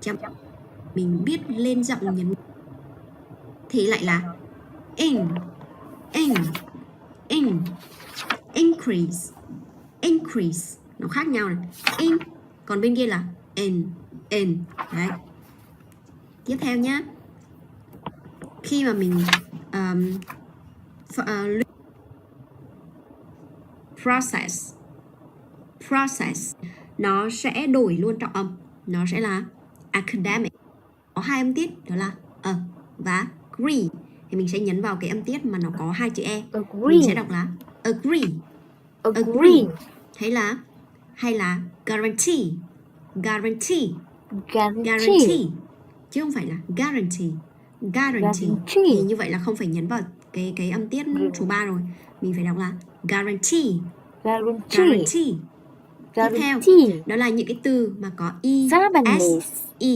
chậm, mình biết lên giọng nhấn thì lại là in, increase, nó khác nhau này, in, còn bên kia là in. Đấy. Tiếp theo nhá, khi mà mình process nó sẽ đổi luôn trọng âm, nó sẽ là academic. Có hai âm tiết đó là và agree, thì mình sẽ nhấn vào cái âm tiết mà nó có hai chữ e. Mình sẽ đọc là agree. Hay là guarantee, chứ không phải là guarantee. Thì như vậy là không phải nhấn vào cái âm tiết số 3 rồi, mình phải đọc là guarantee. Tiếp theo đó là những cái từ mà có e, s, e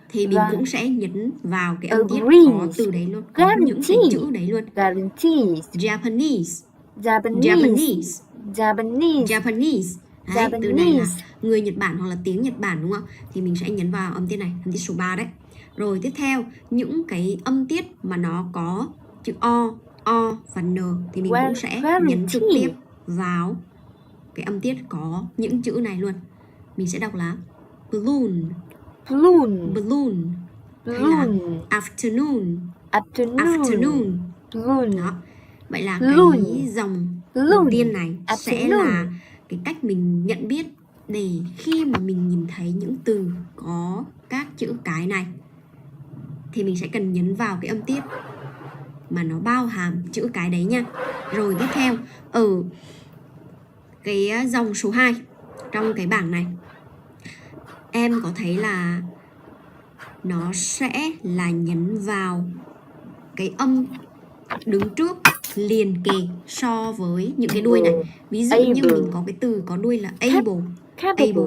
thì mình cũng sẽ nhấn vào cái âm tiết có từ đấy luôn, có những cái chữ đấy luôn. Japanese. Đấy, từ này là người Nhật Bản hoặc là tiếng Nhật Bản, đúng không? Thì mình sẽ nhấn vào âm tiết này, âm tiết số 3 đấy. Rồi tiếp theo, những cái âm tiết mà nó có chữ o và n thì mình cũng sẽ nhấn trực tiếp vào cái âm tiết có những chữ này luôn. Mình sẽ đọc là balloon. Hay là afternoon. Đó. Vậy là cái dòng đầu tiên này sẽ là cái cách mình nhận biết để khi mà mình nhìn thấy những từ có các chữ cái này thì mình sẽ cần nhấn vào cái âm tiết mà nó bao hàm chữ cái đấy nha. Rồi tiếp theo, ở cái dòng số 2 trong cái bảng này, em có thấy là nó sẽ là nhấn vào cái âm đứng trước liền kề so với những cái đuôi này. Ví dụ như mình có cái từ có đuôi là able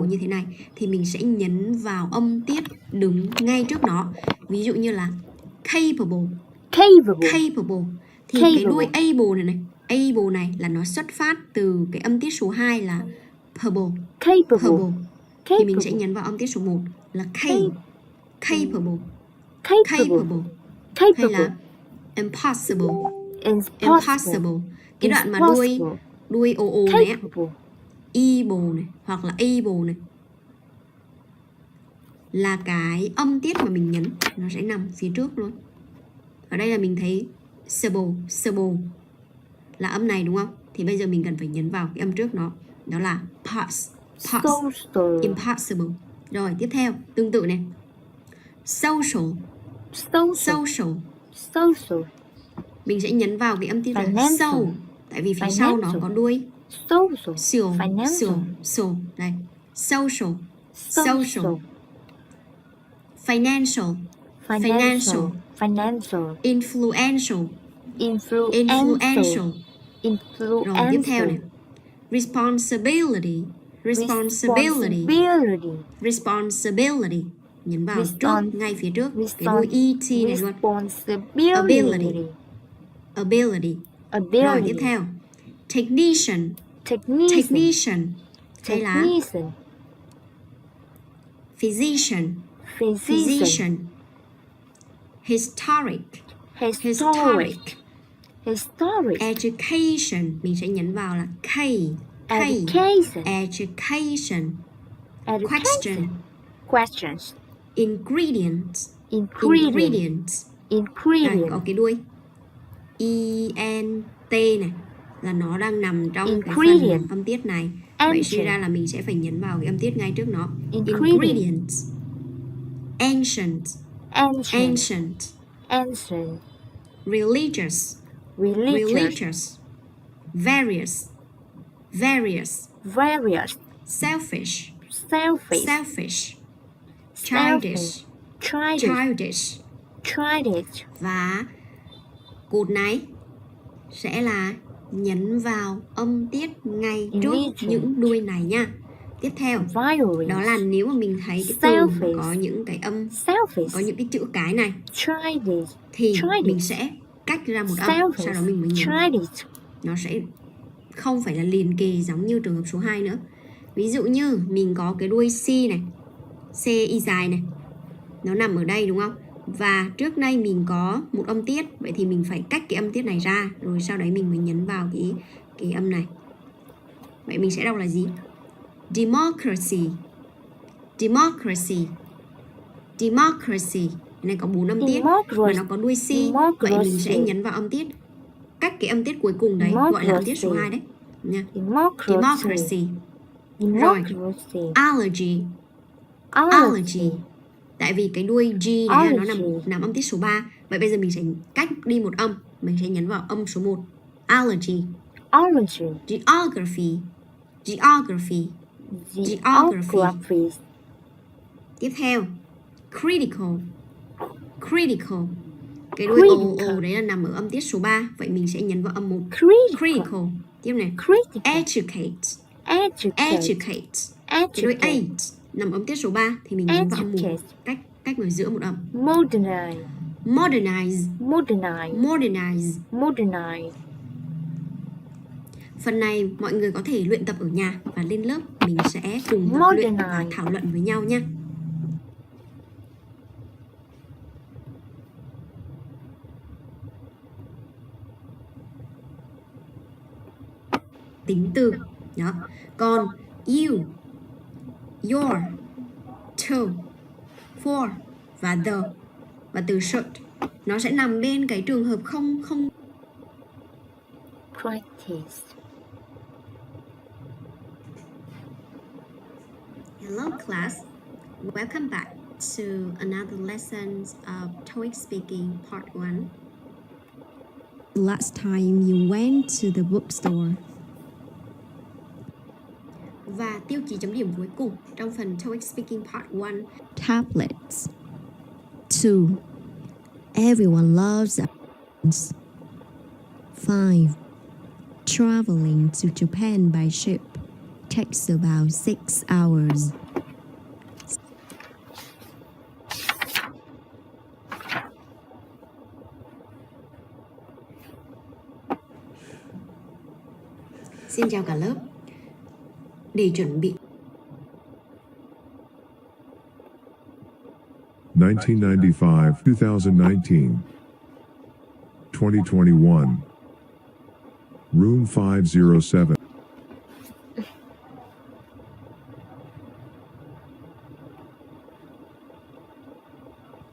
như thế này thì mình sẽ nhấn vào âm tiết đứng ngay trước nó. Ví dụ như là capable. Thì cái đuôi able này là nó xuất phát từ cái âm tiết số 2 là capable. Thì mình sẽ nhấn vào âm tiết số 1 là capable. Hay là impossible. Cái đoạn mà đuôi o này á, able này hoặc là able này là cái âm tiết mà mình nhấn nó sẽ nằm phía trước luôn. Ở đây là mình thấy sable là âm này, đúng không? Thì bây giờ mình cần phải nhấn vào cái âm trước nó, đó là impossible. Rồi tiếp theo tương tự này, social. Mình sẽ nhấn vào cái âm tiết là so, tại vì phía sau nó có đuôi so. Đây, social. Financial. Influential. Rồi tiếp theo này, responsibility. Nhấn vào trước, ngay phía trước cái đuôi et này luôn. Ability. Rồi tiếp theo, technician. Hay là physician. Historic. Education, mình sẽ nhấn vào là K. Education. Questions. Ingredients. Đây, có cái đuôi ENT này là nó đang nằm trong cái phần âm tiết này. Vậy suy ra là mình sẽ phải nhấn vào cái âm tiết ngay trước nó. Ingredients. Ancient. Religious. Various. Selfish. Childish. Và cột này sẽ là nhấn vào âm tiết ngay trước những đuôi này nha. Tiếp theo, đó là nếu mà mình thấy cái từ mà có những cái âm, có những cái chữ cái này thì mình sẽ cách ra một âm, sau đó mình mới nhấn. Nó sẽ không phải là liền kề giống như trường hợp số 2 nữa. Ví dụ như mình có cái đuôi C này, C y dài này, nó nằm ở đây đúng không? Và trước đây mình có một âm tiết, vậy thì mình phải cách cái âm tiết này ra, rồi sau đấy mình mới nhấn vào cái âm này. Vậy mình sẽ đọc là gì? Democracy. Democracy. Democracy. Cái này có 4 âm tiết mà nó có đuôi C. Vậy mình sẽ nhấn vào âm tiết cách cái âm tiết cuối cùng đấy, gọi là âm tiết số 2 đấy nha. Democracy. Rồi, allergy. Allergy. Tại vì cái đuôi G này nó nằm âm tiết số 3. Vậy bây giờ mình sẽ cách đi một âm, mình sẽ nhấn vào âm số 1. Allergy. Allergy. Geography. Geography. Geography. Tiếp theo, critical. Critical. Cái đuôi O đấy là nằm ở âm tiết số 3. Vậy mình sẽ nhấn vào âm 1. Critical. Tiếp này. Educate. Educate. Cái đuôi A nằm âm tiết số 3 thì mình nhấn vào âm 1. Cách vào giữa một âm. Modernize. Modernize. Modernize. Modernize. Modernize. Phần này mọi người có thể luyện tập ở nhà và lên lớp mình sẽ cùng tập luyện và thảo luận với nhau nhé. Tính từ đó. Còn you, your, to, for và the và từ should nó sẽ nằm bên cái trường hợp không Practice. Hello class, welcome back to another lesson of TOEIC speaking part 1. Last time you went to the bookstore. Và tiêu chí chấm điểm cuối cùng trong phần TOEIC speaking part 1. Tablets. 2. Everyone loves apples. 5. Traveling to Japan by ship takes about 6 hours. Xin chào cả lớp. Để chuẩn bị 1995, 2019, 2021, room 507.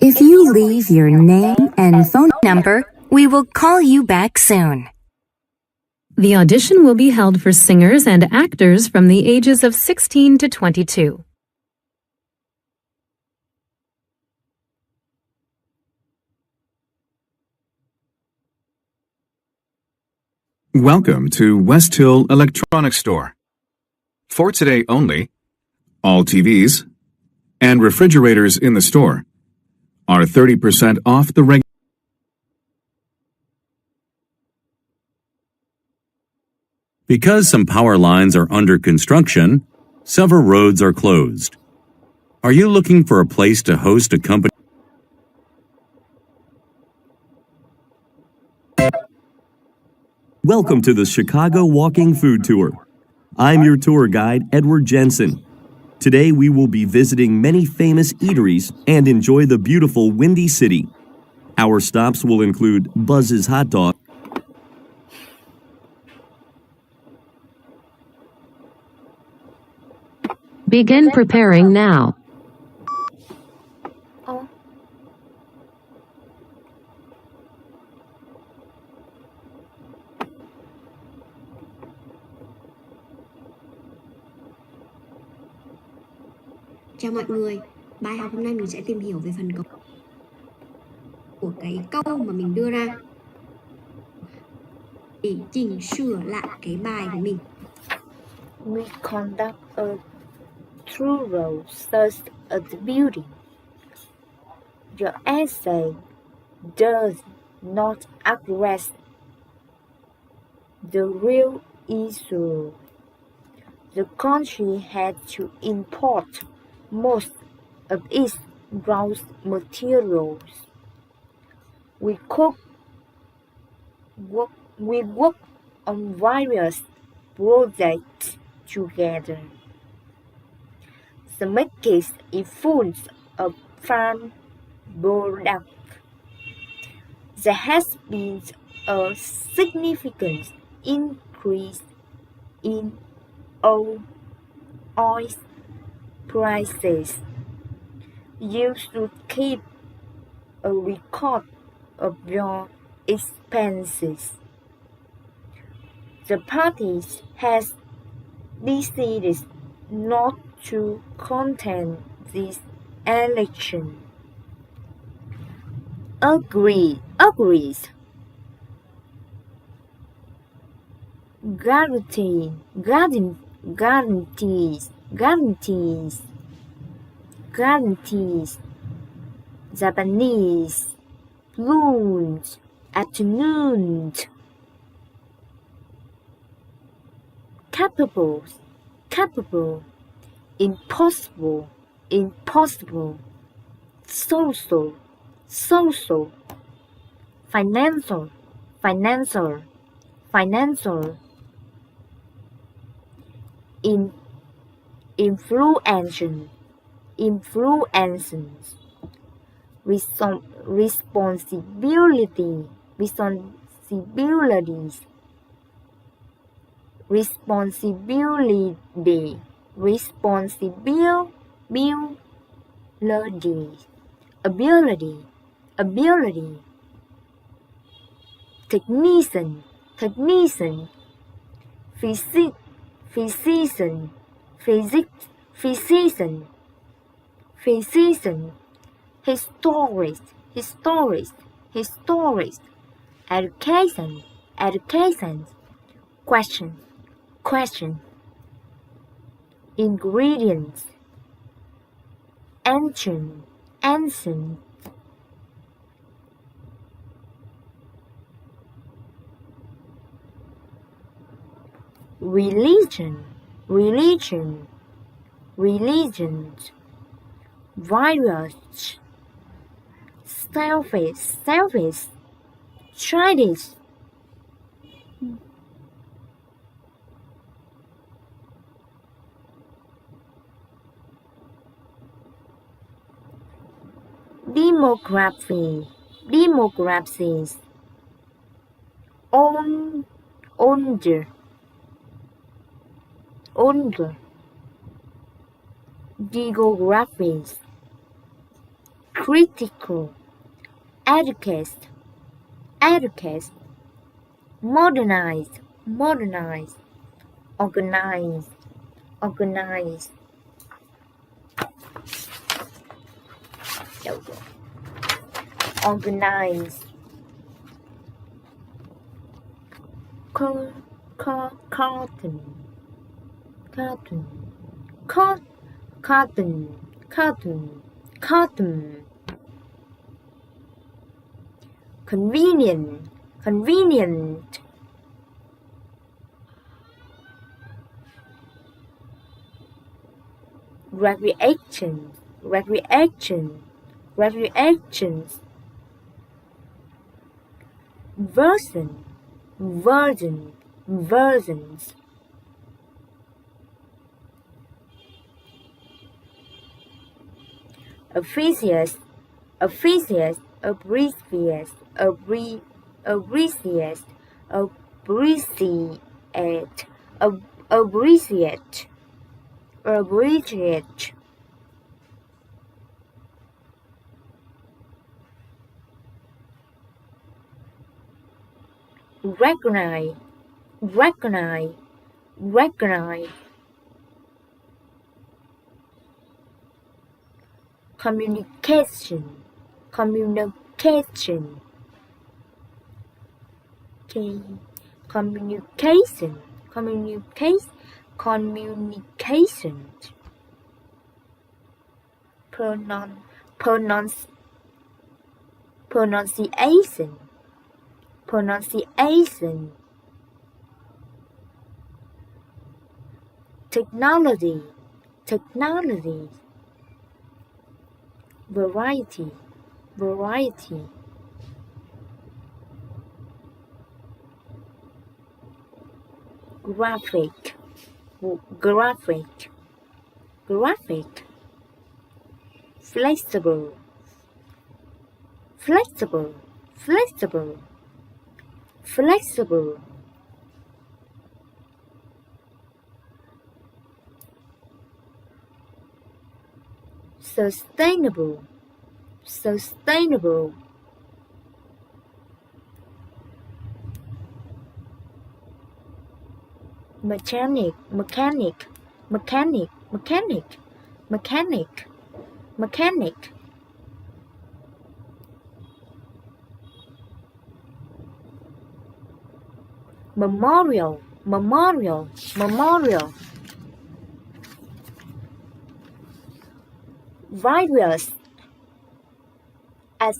If you leave your name and phone number, we will call you back soon. The audition will be held for singers and actors from the ages of 16 to 22. Welcome to West Hill Electronics Store. For today only, all TVs and refrigerators in the store are 30% off the regular. Because some power lines are under construction, several roads are closed. Are you looking for a place to host a company? Welcome to the Chicago Walking Food Tour. I'm your tour guide, Edward Jensen. Today we will be visiting many famous eateries and enjoy the beautiful Windy City. Our stops will include Buzz's Hot Dog. Begin preparing now. Chào mọi người, bài học hôm nay mình sẽ tìm hiểu về phần của cái câu mà mình đưa ra để chỉnh sửa lại cái bài của mình. We conduct a thorough search of the building. Your essay does not address the real issue. The country had to import most of its raw materials. We work on various projects together. The market is full of farm product. There has been a significant increase in oil prices. You should keep a record of your expenses. The party has decided not to contest this election. Agrees. Guarantees. Japanese. Lunch. Afternoon. Capable. Impossible. Social. Financial. Influence. Responsibilities. Ability. Technician. Physician. Historist. Education. Question. Ingredients. Ancient. Religion. Virus. Selfish. Childish. Demographies. Older. Geographies. Critical. Educate. Modernize. Organize. Organize. Carton. Convenient. Recreation. Versions. Appreciate. Recognize. Communication. Pronunciation. Technology. Variety. Graphic. flexible, flexible, flexible, flexible. Sustainable, sustainable. Mechanic, mechanic, mechanic, mechanic, mechanic, mechanic. Memorial, memorial, memorial. Virus, as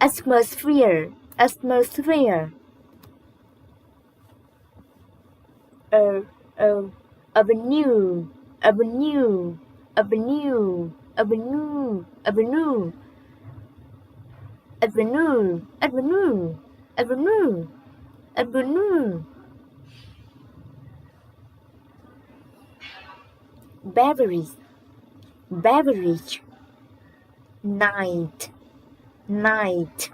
atmosphere, atmosphere. Avenue, avenue, avenue, avenue, avenue, avenue, avenue, avenue, avenue. Beverage, beverage. Night, night.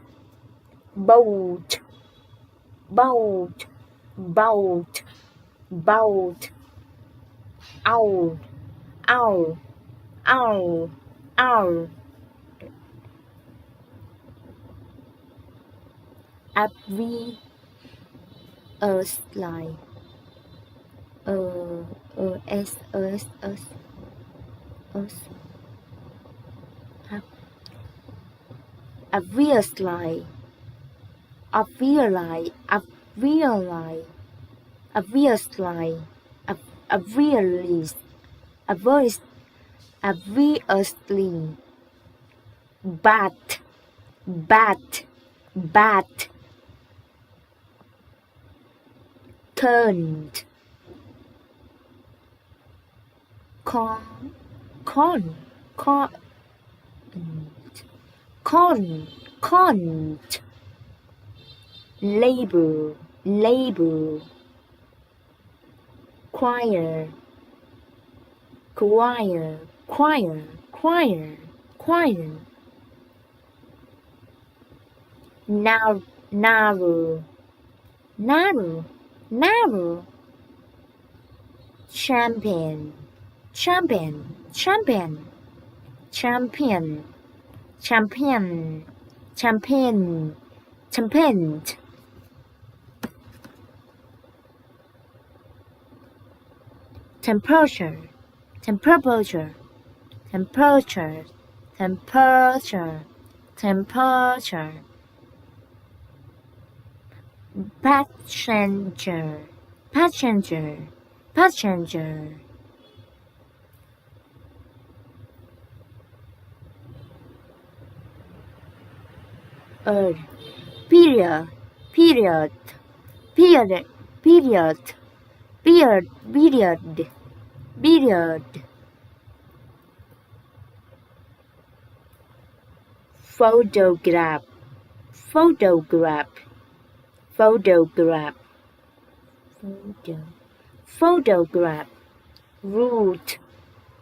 Boat, boat, boat, boat. Owl, owl, owl, owl. Slide. Obviously, obviously, obviously, obviously, obviously, obviously. Bat, bat, bat. Turned. Corn, corn, corn, corn, corn. Labor, labor. Choir, choir, choir, choir, choir. Narrow, narrow, narrow, narrow. Champion, champion, champion, champion, champion, champion, champion. Temperature, temperature, temperature, temperature, temperature. Passenger, passenger, passenger. Period, period, period, period, period, period, period. Photograph, photograph, photograph, photo, photograph. Route,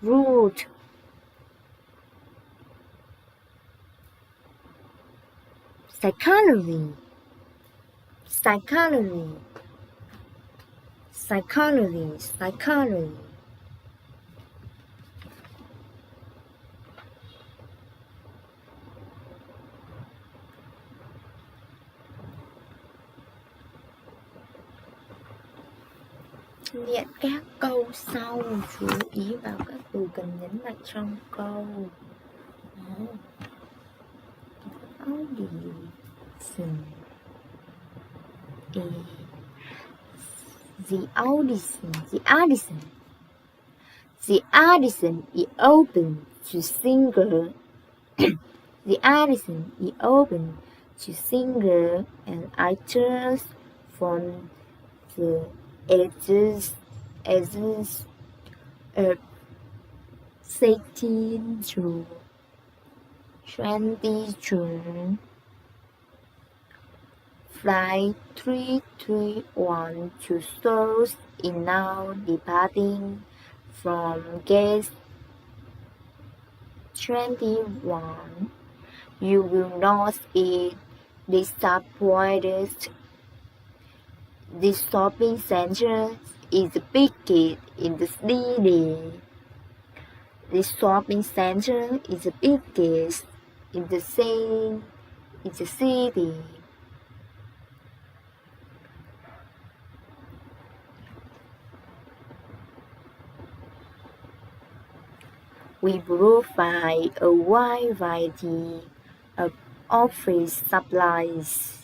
route. Psychology, psychology, psychology, psychology. Luyện các câu sau, chú ý vào các từ cần nhấn mạnh trong câu. Audition. The audition, the audition. The audition is open to singer. The audition is open to singer and actors from the ages of 16 to 22. Flight 331 to Seoul is now departing from gate 21. You will not be disappointed. This shopping center is the biggest in the city. This shopping center is the biggest in the city. We provide a wide variety of office supplies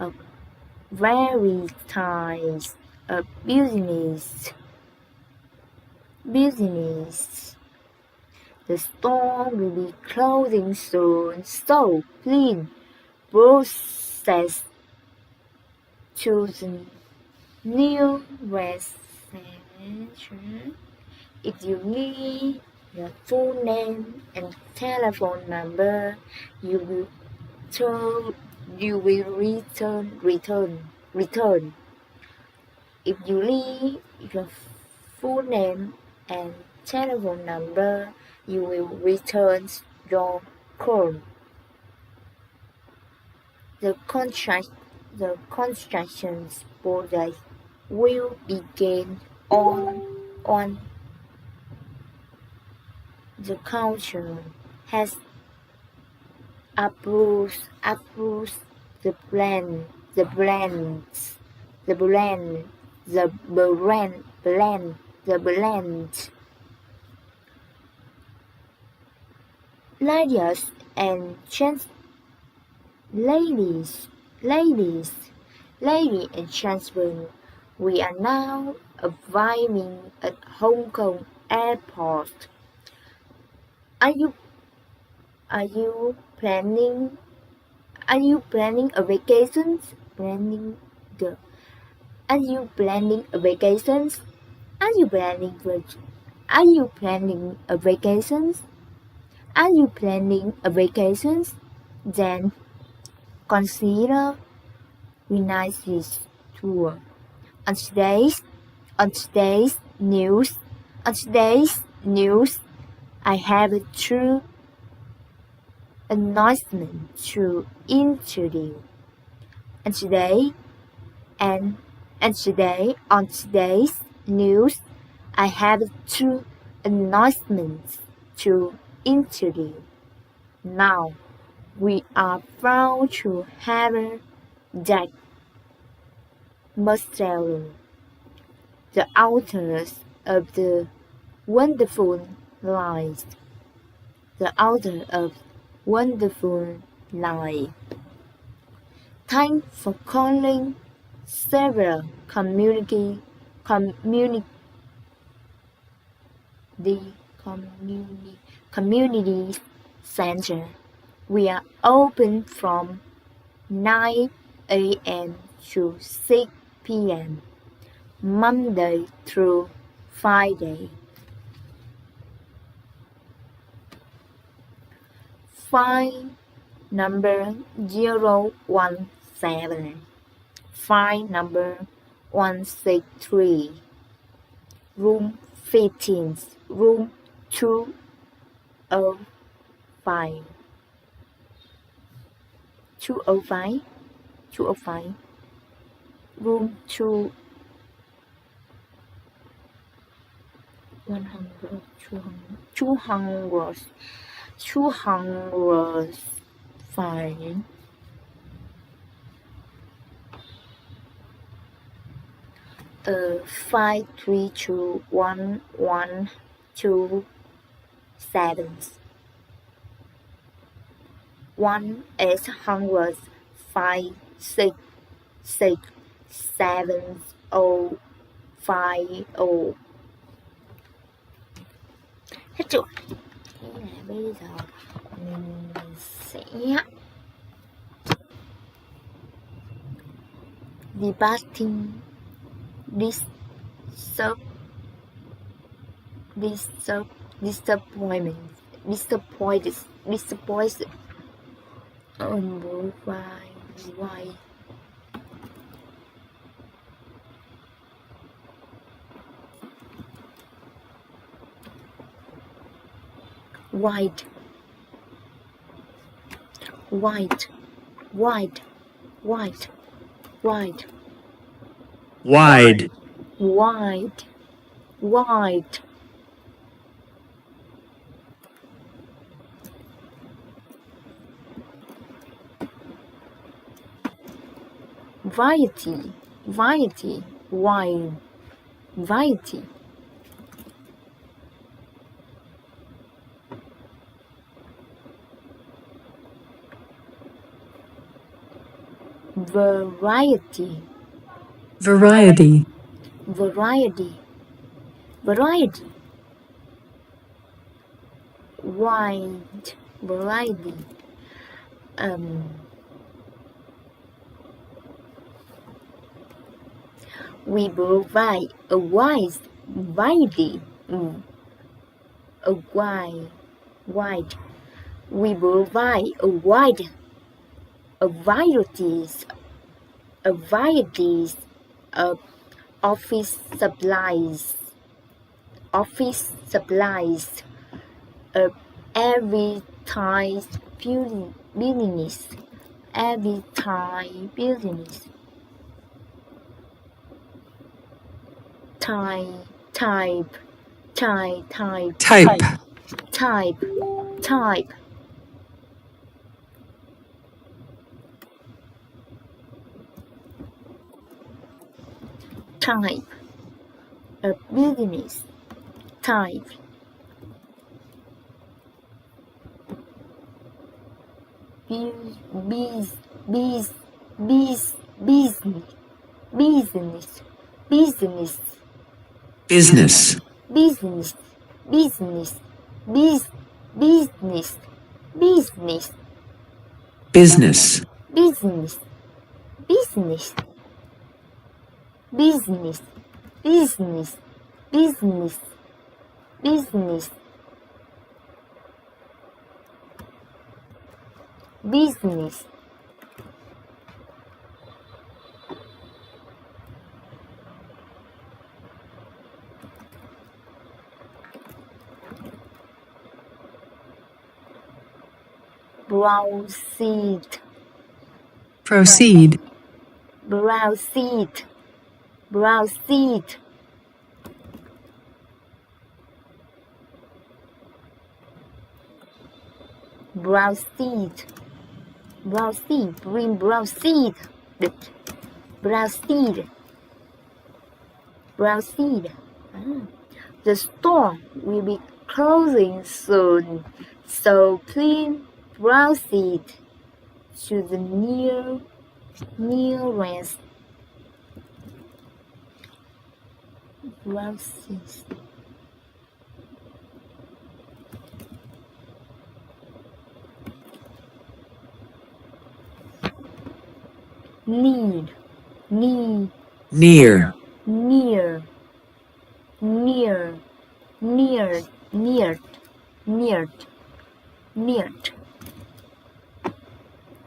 of various types of business. The store will be closing soon, so please process to the new reception. If you need your full name and telephone number, you will return. If you leave your full name and telephone number, you will return your call. The construction project will begin on the council has approved the brand Ladies and gentlemen, we are now arriving at Hong Kong Airport. Are you planning a vacation? Are you planning a vacation? Then consider United tour. On today's news, I have a true announcement to introduce. And today, on today's news, I have two announcements to introduce. Now, we are proud to have Jack Mustello, the authors of the Wonderful Lies. Thanks for calling several community center. We are open from 9 a.m. to 6 p.m. Monday through Friday. File number 017. File number 163. Room 15. Room 205. 205. Room 205. 5321127. 1-800-566-7050. Hết chưa? Thế là bây giờ mình sẽ debating disappointed white, white, white, white, white, wide, white, white, variety, variety, wine, variety, variety, Variety. variety, variety, wide, variety, we provide a wide variety, a wide, we provide a wide, a varieties of office supplies, of every time business, every time business, type, type, type, type, type, a business, type, business, business, business, business, business, business, business, business, business, business, business, business, business, business, business, business, business, business, proceed, Proceed. proceed, proceed, proceed, proceed, bring proceed, proceed, proceed. The store will be closing soon, so please proceed to the nearest proceed. Need, near, near, near, near, near, near, near,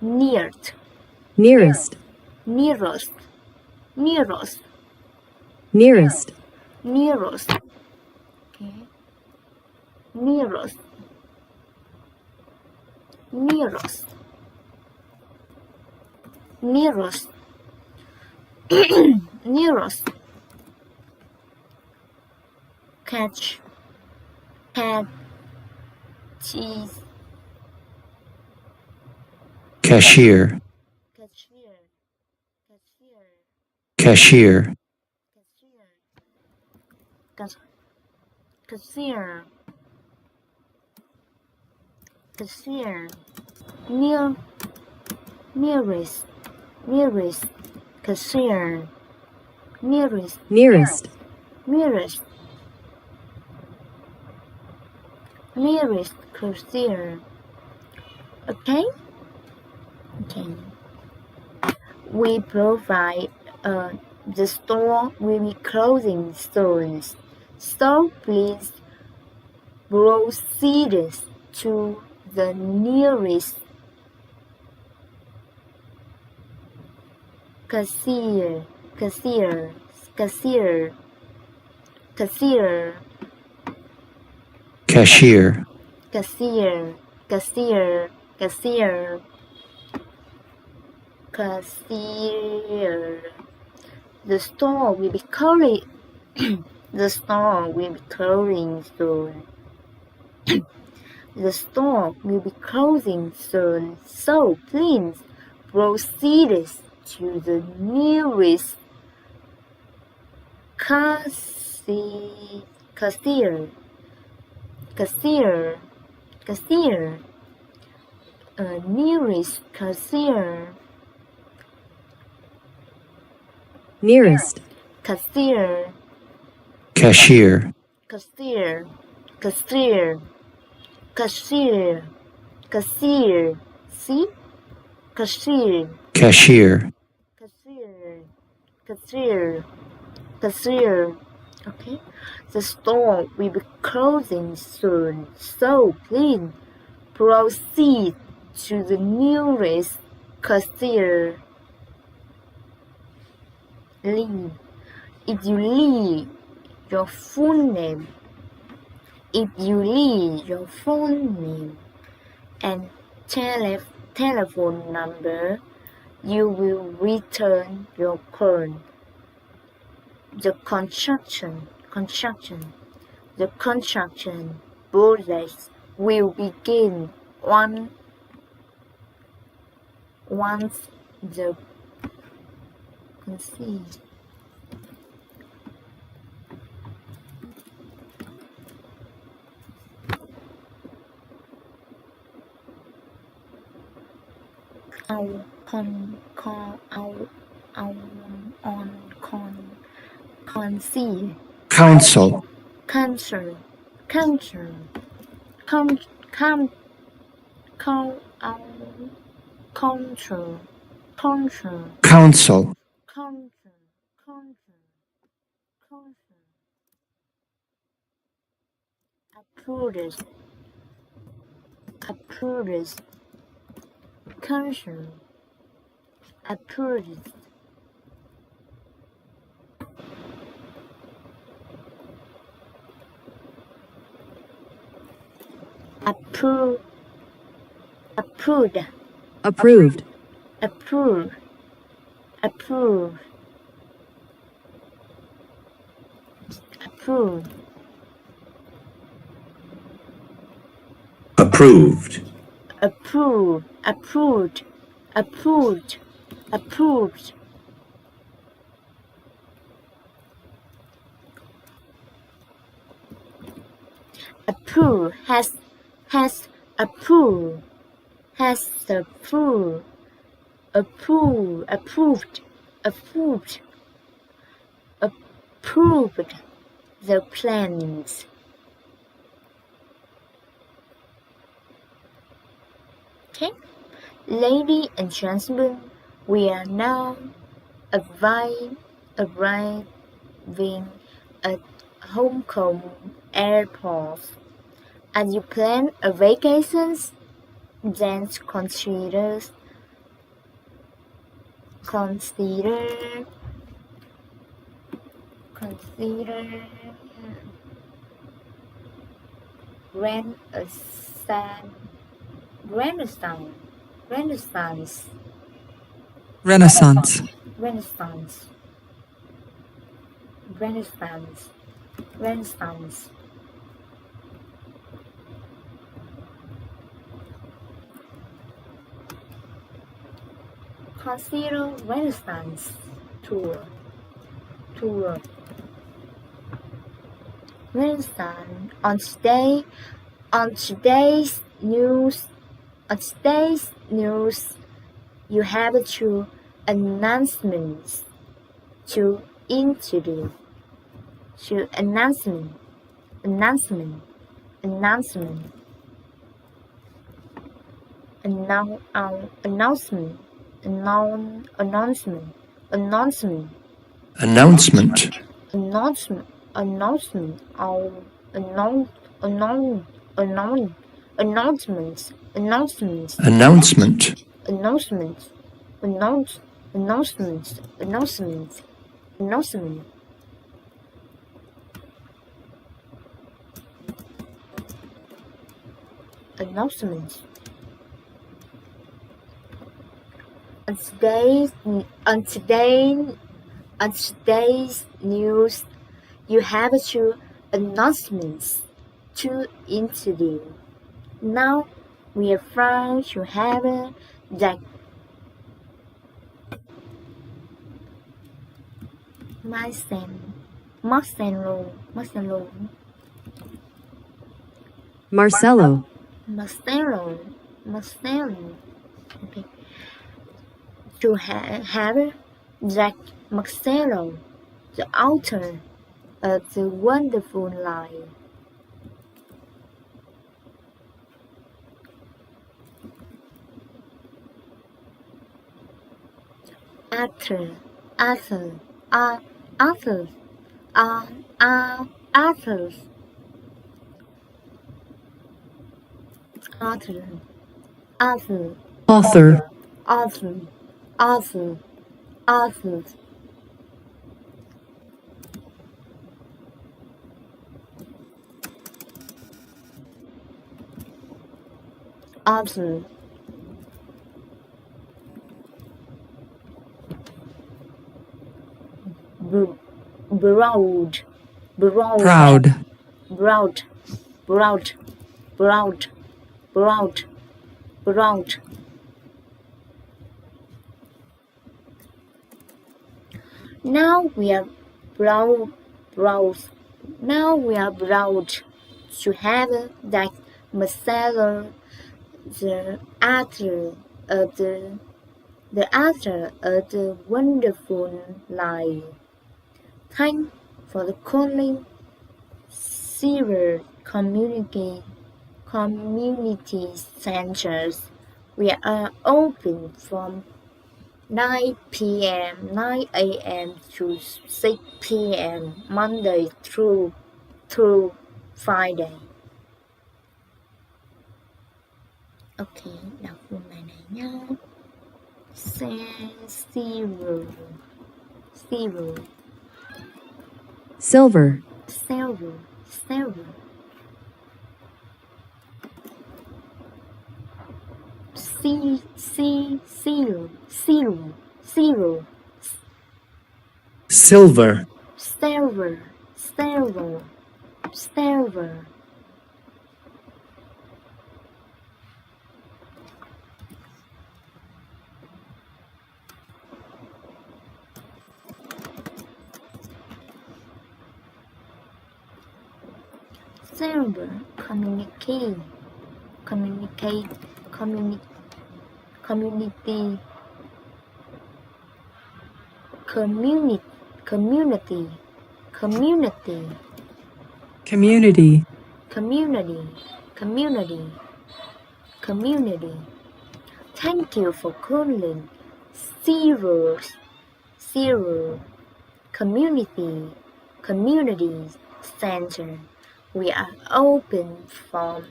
near, Nearest. nearest, nearest, Nearest. nearest, okay, nearest, nearest, nearest, nearest, catch, cheese, cashier, cashier, cashier, cashier, cashier, nearest, cashier, nearest, Nearest. nearest, cashier. Okay? Okay. We provide the store will be closing soon, so please proceed to the nearest cashier, cashier, cashier, cashier, cashier, cashier, cashier, cashier, cashier. The store will be closing. The store will be closing soon. The store will be closing soon, so please proceed to the nearest cashier, cashier, cashier, cashier, nearest cashier, Nearest. cashier, cashier, cashier, cashier, cashier, cashier, see? Cashier, cashier, cashier, cashier, cashier. Okay, the store will be closing soon, so please proceed to the nearest cashier. Leave. If you leave your full name, if you leave your phone name and telephone number, you will return your call. The construction process will begin once the conceived conceive council, council council, approved council approved approved Approved. approved approved approved approved, approved approved approved approved approved has approved has approved approved the plans. Okay, ladies and gentlemen, we are now arriving at Hong Kong airport. As you plan a vacation, then consider Renaissance Consider Renaissance tour. Renaissance on today's news. You have two announcements to introduce. Announcement. announcements. On today's news, you have two announcements to introduce. Now we are proud to have that Marcelo. Okay. To have Jack Marcelo, the author of The Wonderful Life. Arthur, Broad. Now we are proud to have that Marcelo, the author of the Wonderful Life. Thanks for the calling Silver Community Centers. We are open from 9 a.m. to 6 p.m. Monday through Friday. Ok, đọc luôn bài này nhá. Silver. Silver. Silver, community, Thank you for calling Zero Community Center. We are open from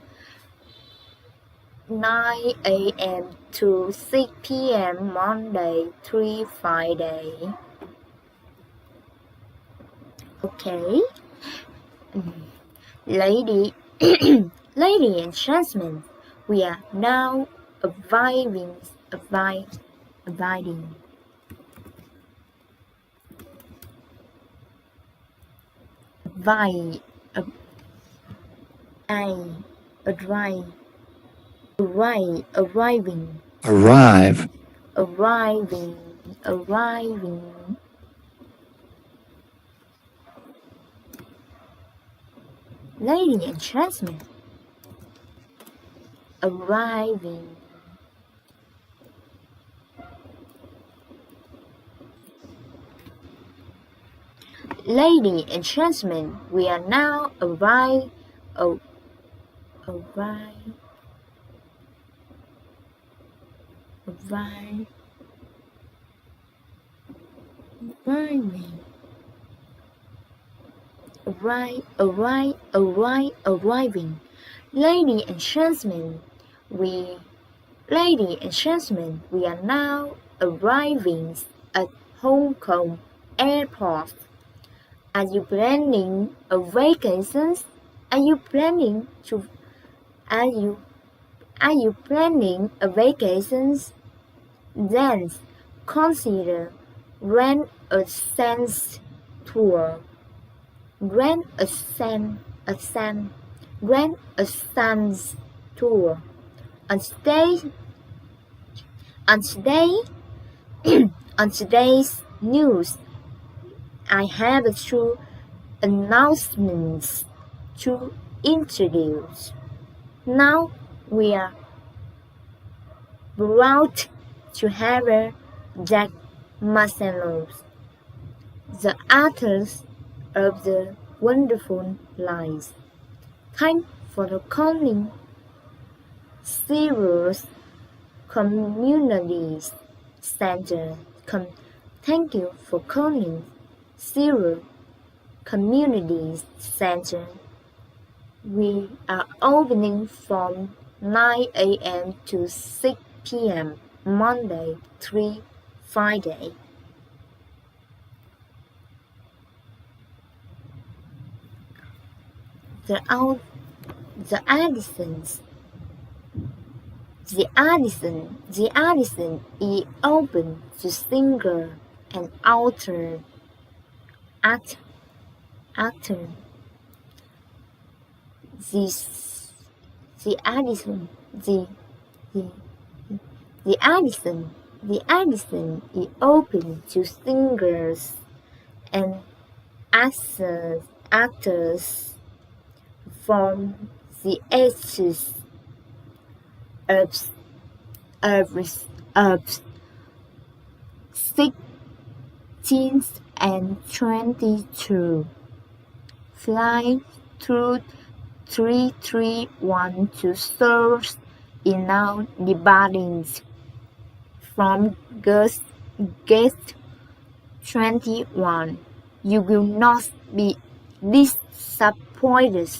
9 a.m. to 6 p.m. Monday through Friday. Okay. Lady and gentlemen, we are now abiding. Arriving. Lady and gentlemen, arriving. Lady and gentlemen, we are now arriving. Lady and gentlemen, we are now arriving at Hong Kong Airport. Are you planning a vacation? Are you Are you planning a vacation? Then consider rent a sense tour. Rent a sans tour. On today's news, I have two announcements to introduce. Now we are proud to have Jack Marcellos, the authors of the wonderful lies. Time for the calling serious communities center. Thank you for calling Zero Communities Center. We are opening from 9 a.m. to 6 p.m. Monday through Friday. The Addison is open to single and actor. The Addison is open to singers and actors from the ages of 16 and 22. Fly through 331 serves in now departings from gate 21. You will not be disappointed.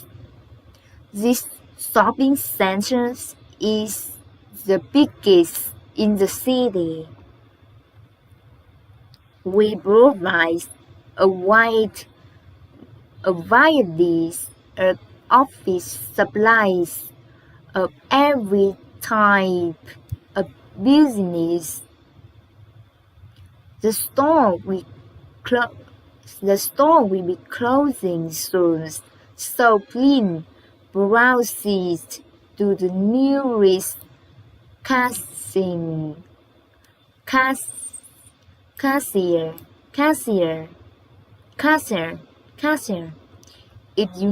This shopping center is the biggest in the city. We provide a variety of office supplies of every type of business. The store will be closing soon, so please browse to the nearest cashier. If you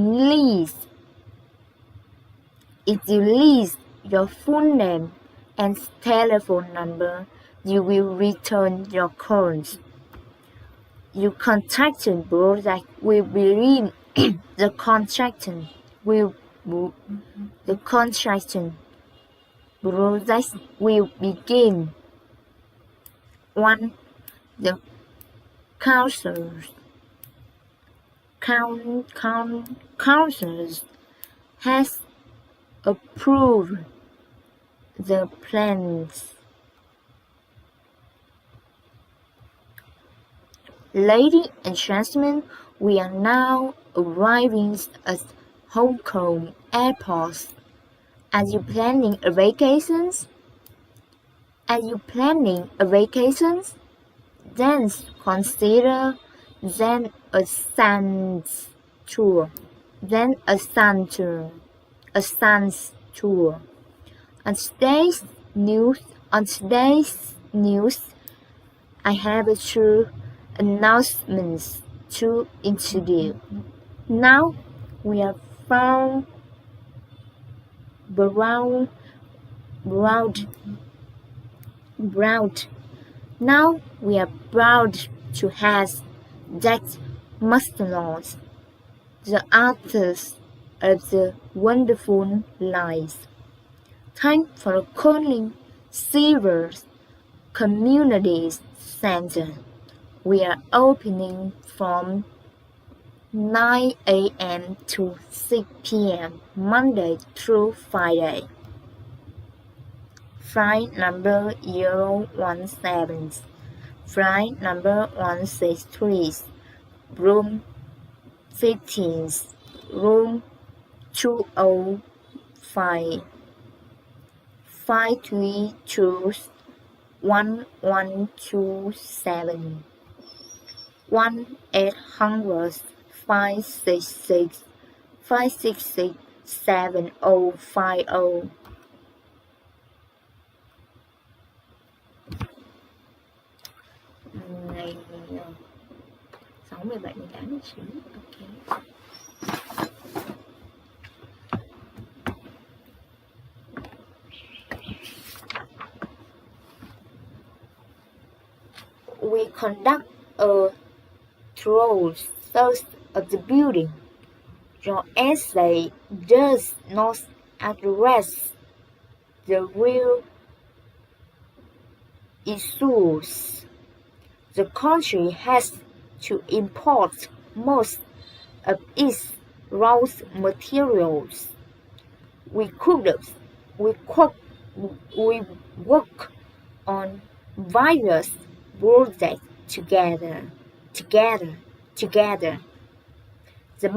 leave your full name and telephone number, you will return your calls. Your contractor project will begin. The contractor project will begin. 1. The council has approved the plans. Ladies and gentlemen, we are now arriving at Hong Kong Airport. Are you planning a vacation? Then consider a sans tour. On today's news, I have two announcements to introduce. Now we are proud to have Jack Marcellos, the authors of the wonderful lies. Time for calling Silver's Communities Center. We are opening from 9 a.m. to 6 p.m. Monday through Friday. Flight number 017, flight number 163, room 15, room 205. 532 1127 1-800 566 566 7050. Ngày 6, 17, 18, 19. Ok. We conduct a thorough search of the building. Your essay does not address the real issues. The country has to import most of its raw materials. We work on various projects together. The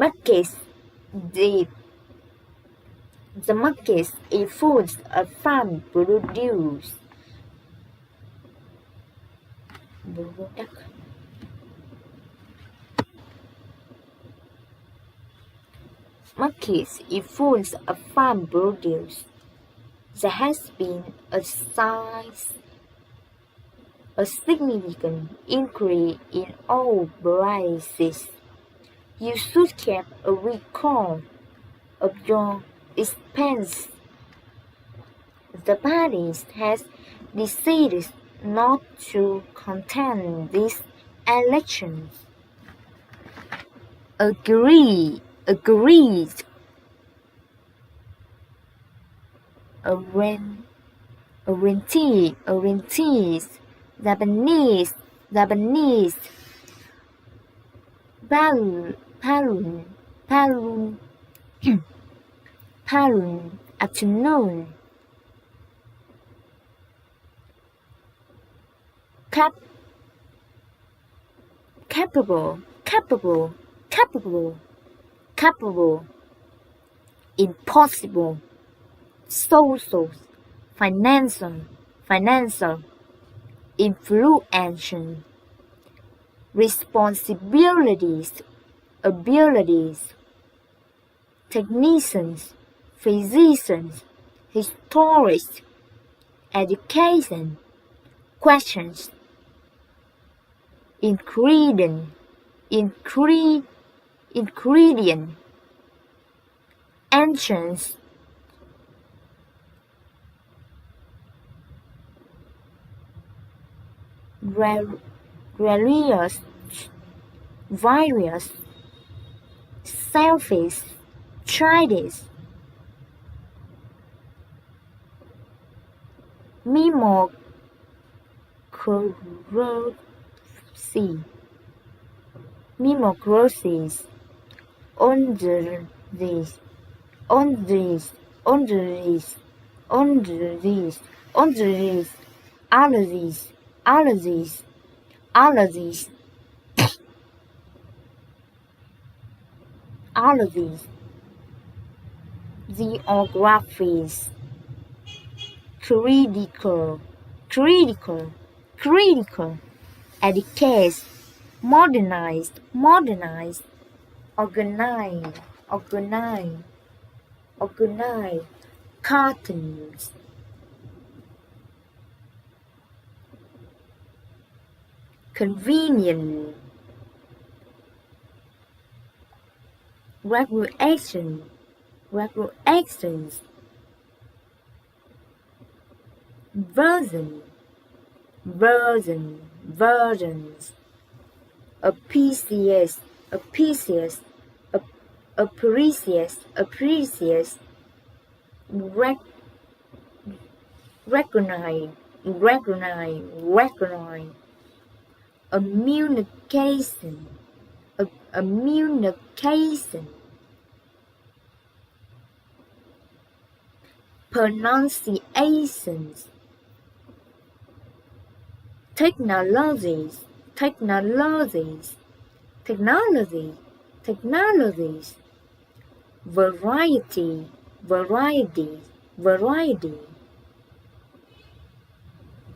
market is full of farm produce. Markets is full of farm produce. There has been a significant increase in all prices. You should keep a record of your expense. The party has decided not to contest these elections. Agreed. Orientees. Japanese. Parun. Afternoon. Capable. Impossible. Social. Financial. Influential. Responsibilities. Abilities. Technicians. Physicians. Historians. Education. Questions. Ingredient. Entrance. Various. Selfish. Childish. Mimocracies. Allergies. Geographies. Critical. Educate. Modernized. Organize. Cartoons. Convenient. Regulations. Versions. Appreciate. Recognize. Communication. Pronunciations. Technologies. Variety.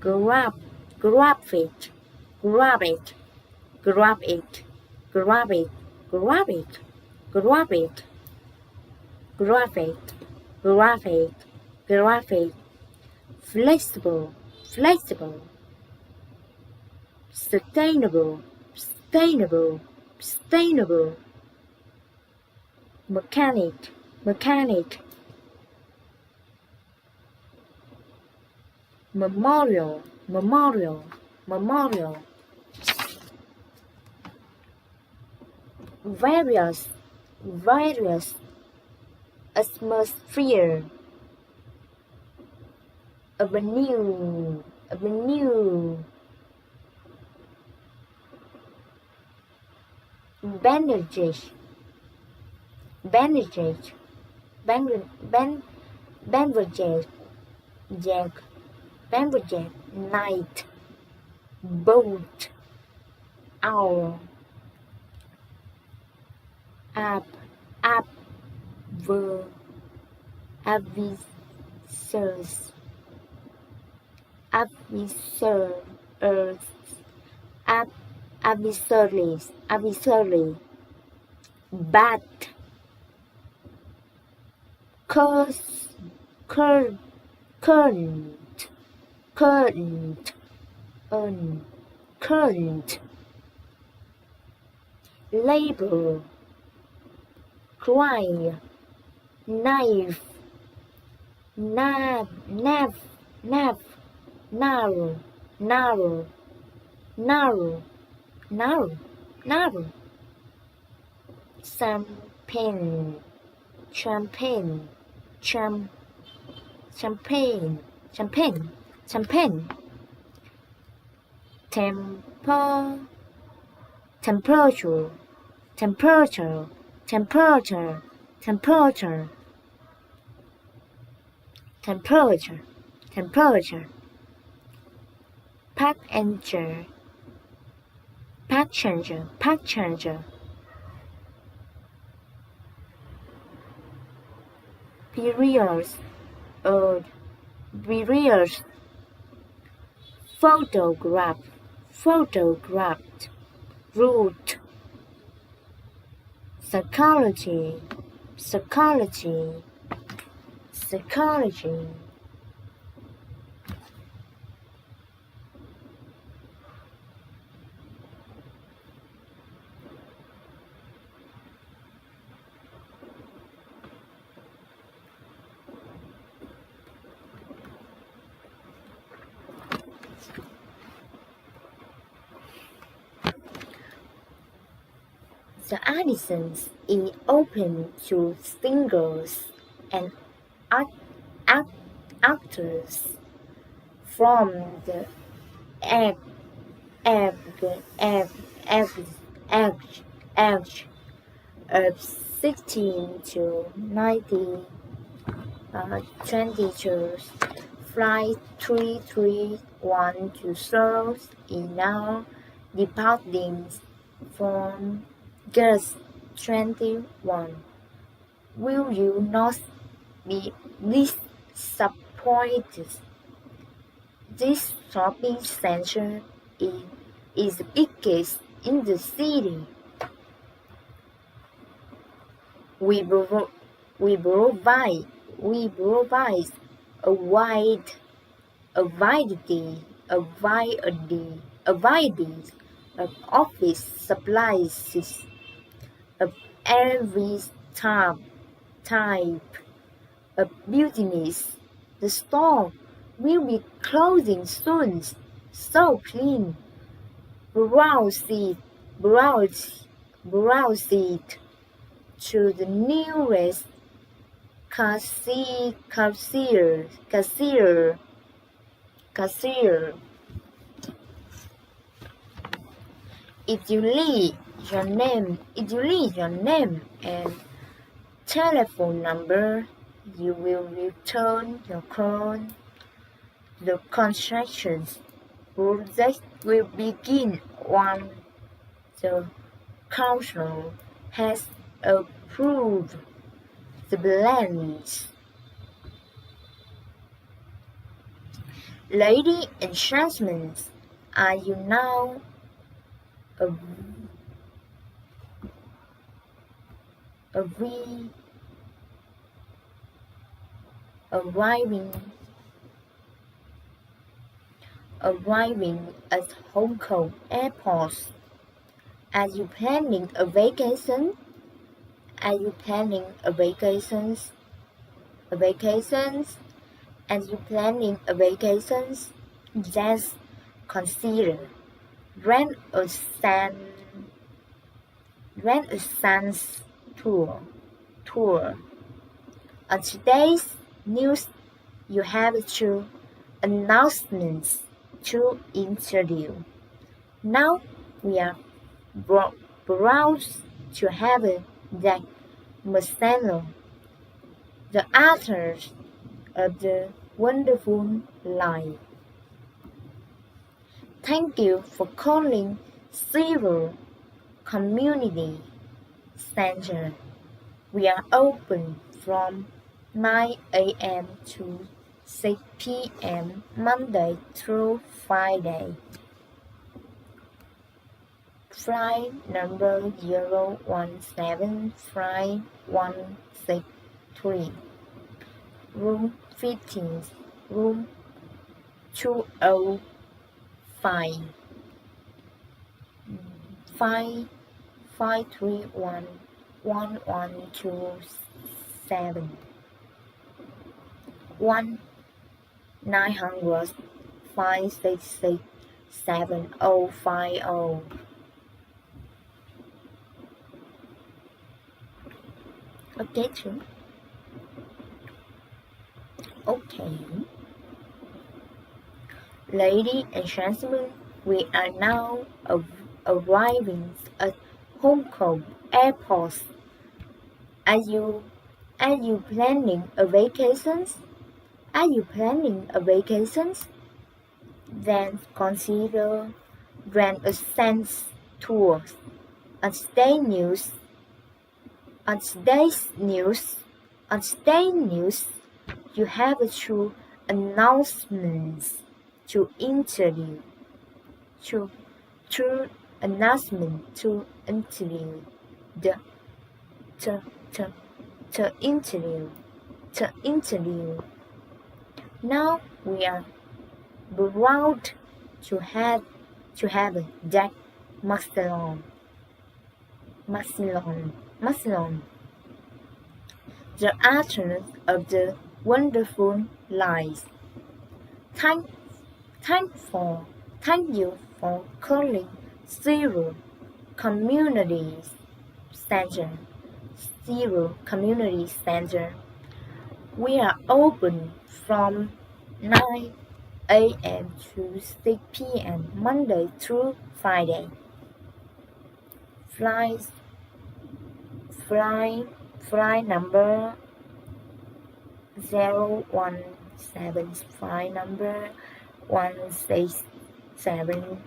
grab it, grab it, grab it, grab it, grab it, grab it, grab it, grab it, grab it, flexible, flexible, sustainable, sustainable, sustainable, mechanic, mechanic, memorial, memorial, memorial, various, various, atmosphere, avenue, avenue, bandages, bandages, bandages, jack, bandages, night, boat, hour, up, ver, avisers, avisers, adversaries, adversary, bat, curse, current, current, current, current, labor, cry, knife, nav, nav, nav, narrow, narrow, narrow, narrow, narrow, champagne, champagne, champagne, champagne, champagne, temperature, temperature, temperature, temperature, temperature, temperature, pack changer, pack changer, pack changer, periods, periods, photograph, photographed, root, psychology, psychology, psychology, the artisans is open to singers and actors from the age of 16 to 19, 22, Flight 331 to serve in now departing from Girls 21. Will you not be disappointed? This shopping center is the biggest in the city. We provide a variety of office supplies of every type of business. The store will be closing soon, so clean. Browse it to the nearest cashier. If you leave your name and telephone number, you will return your call. The construction project will begin once the council has approved the plans. Ladies and gentlemen, are you now arriving at Hong Kong airport? Are you planning a vacation? Are you planning a vacation? Are you planning a vacation? Just consider rent a sans tour. On today's news, you have two announcements to introduce. Now we are proud to have Jack Marcelo, the author of The Wonderful Life. Thank you for calling Zero Community Center. We are open from 9 a.m. to 6 p.m. Monday through Friday. Flight number 017, flight 163. Room 15, room 205. 531 1127 1-900 566 7050. Okay, too. Okay. Ladies and gentlemen, we are now arriving at Hong Kong airport. Are you planning a vacation? Are you planning a vacation? Then consider rent a sans tour. On today's news, you have two announcements to introduce. Two announcements to introduce. To introduce. Now we are proud to have Jack Marcelo, the author of The Wonderful Life. Thank you for calling Zero Community Center. Zero Community Center. We are open from 9 a.m. to 6 p.m. Monday through Friday. Flight number 017, flight number 167,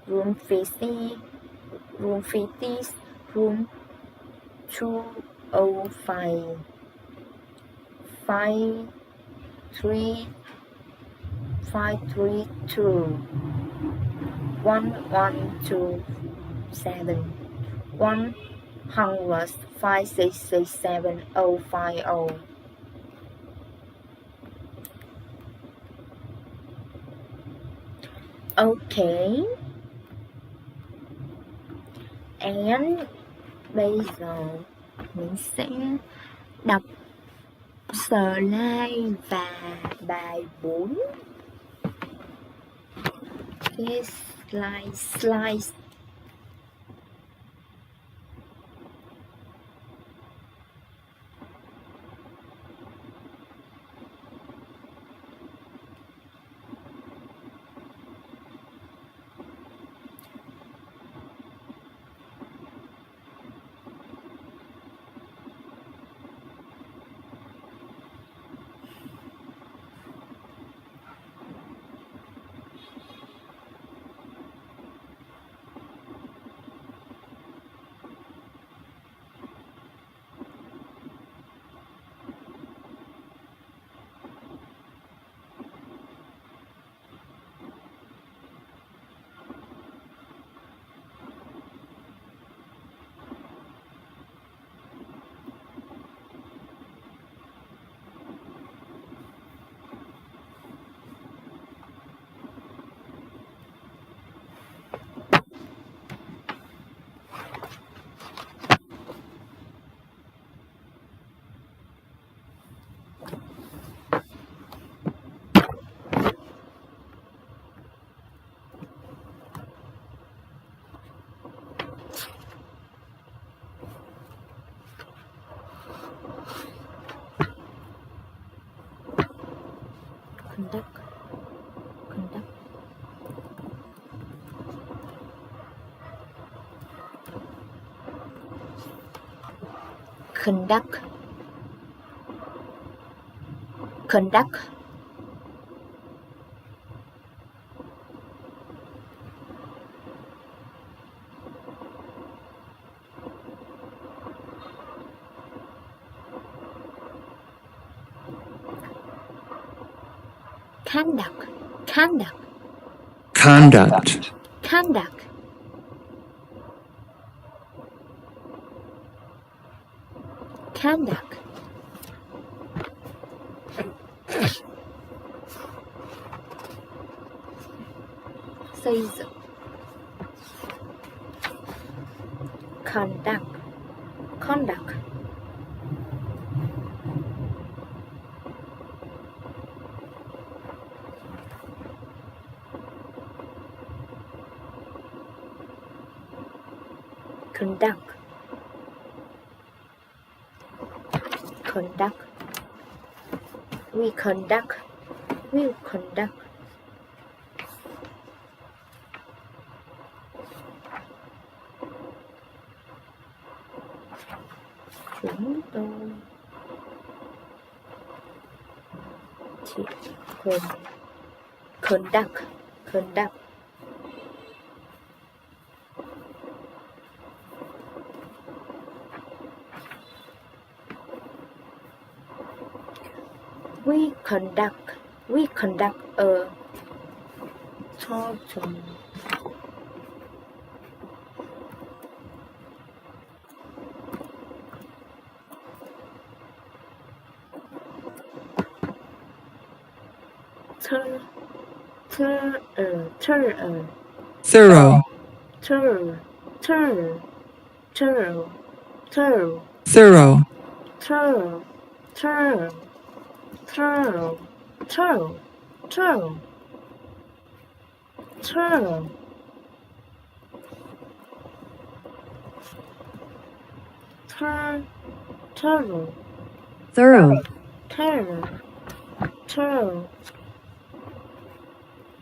room 50, room 205, 532 1127 100 566 7050. Okay. And bây giờ mình sẽ đọc slide và bài 4. Okay, slide. conduct, conduct, conduct, conduct, conduct, conduct, conduct, conduct, conduct, xây dựng, conduct, conduct, conduct, conduct, we conduct, will conduct, chúng tôi chỉ conduct, conduct, we conduct a total thorough, Thorough. thorough, thorough,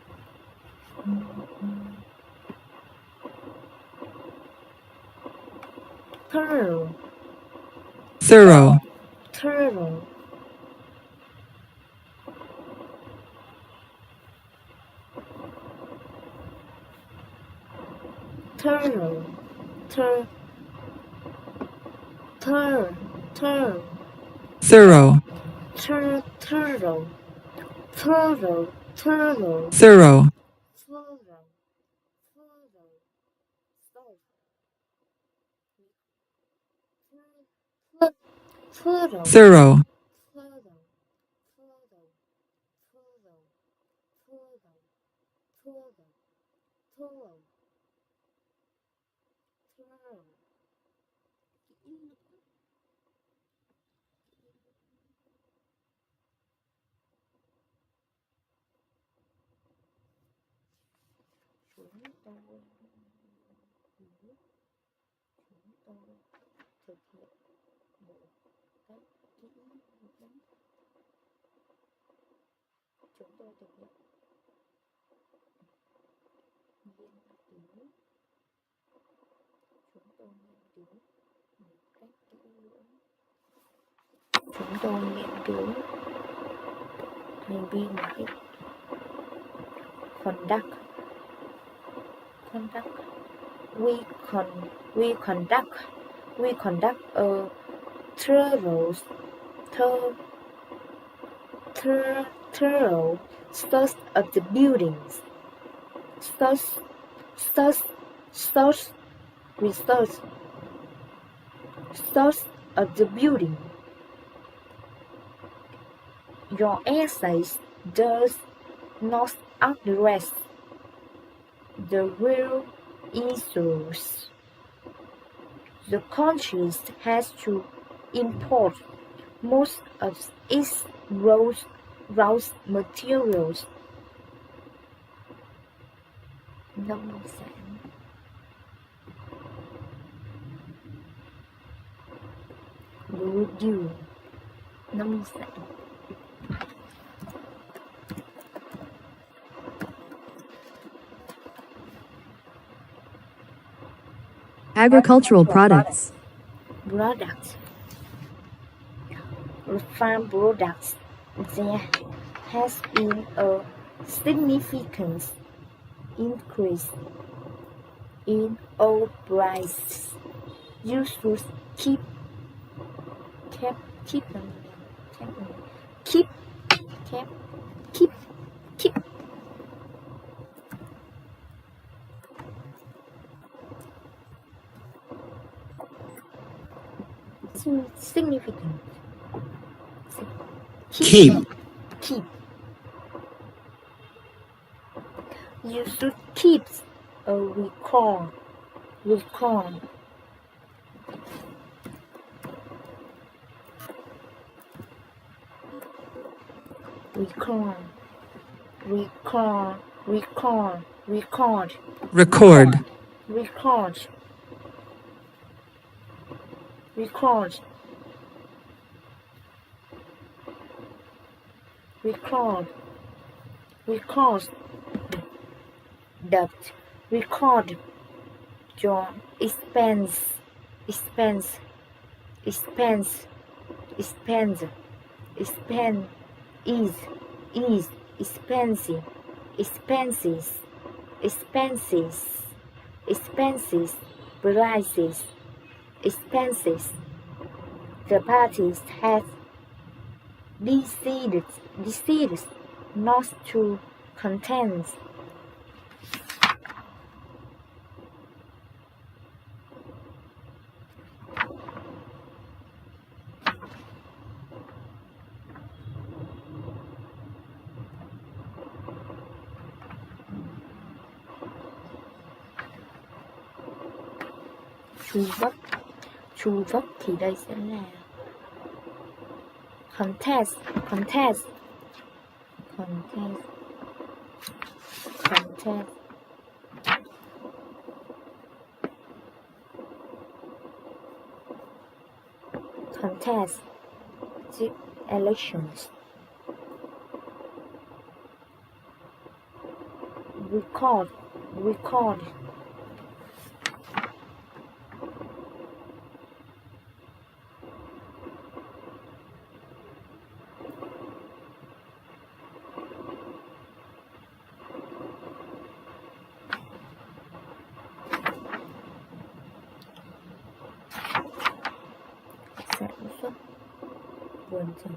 thorough, thorough, chúng tôi nghiên cứu hành vi một cách conduct, we conduct a thorough search of the buildings, research of the building. Your essay does not address the real issues. The country has to import most of its raw materials. Nông sản, produce, nông sản, agricultural products, products, farm products. There has been a significant increase in oil prices. You should keep significant. Keep. You should keep a record. Record. Record. Record your expense expenses prices expenses. The parties have decided not to contend. Chu vấp thì đây sẽ là contest the elections. Record sản xuất vườn trồng.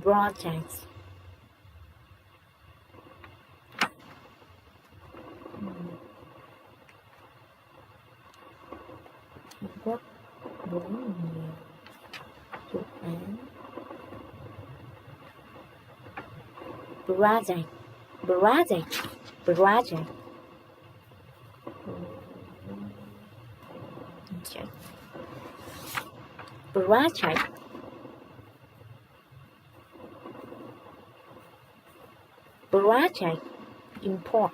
Projects. Rất bốn nhiều dự án. Project. Project import.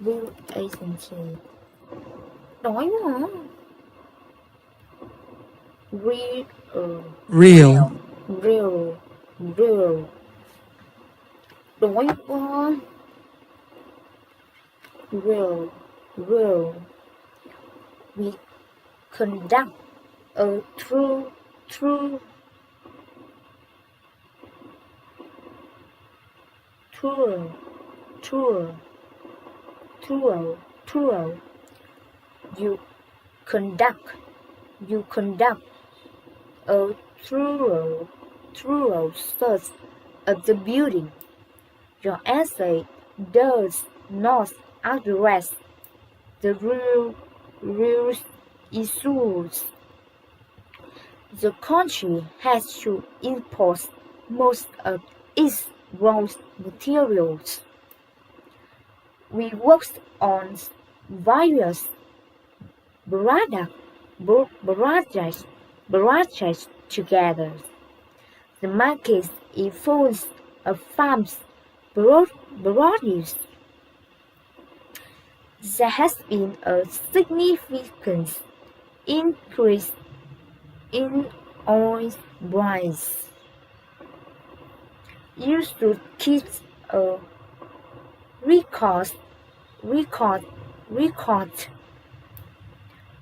Real agency. Đói quá hả? Real. Đói quá. Real. We conduct a true tour, you conduct a thorough search of the building. Your essay does not address the real issues. The country has to import most of its raw materials. We worked on various barrages together. The market influence of farms produce. There has been a significant increase in oil price. You should keep a record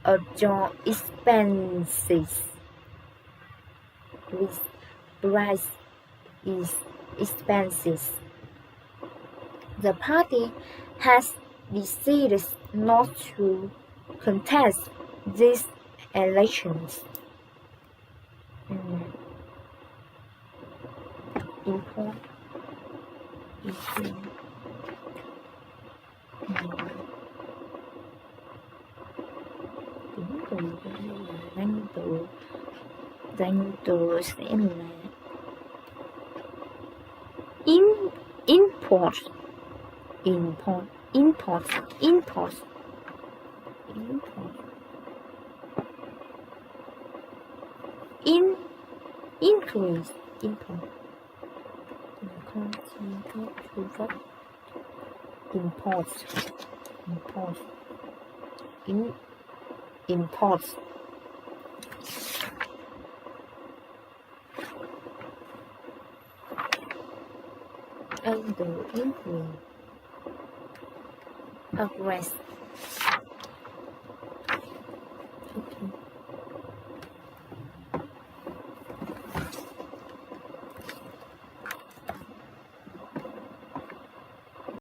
of your expenses. With price is expenses. The party has decided not to contest these elections. Import. Danh từ sẽ là import increase import under influence of rest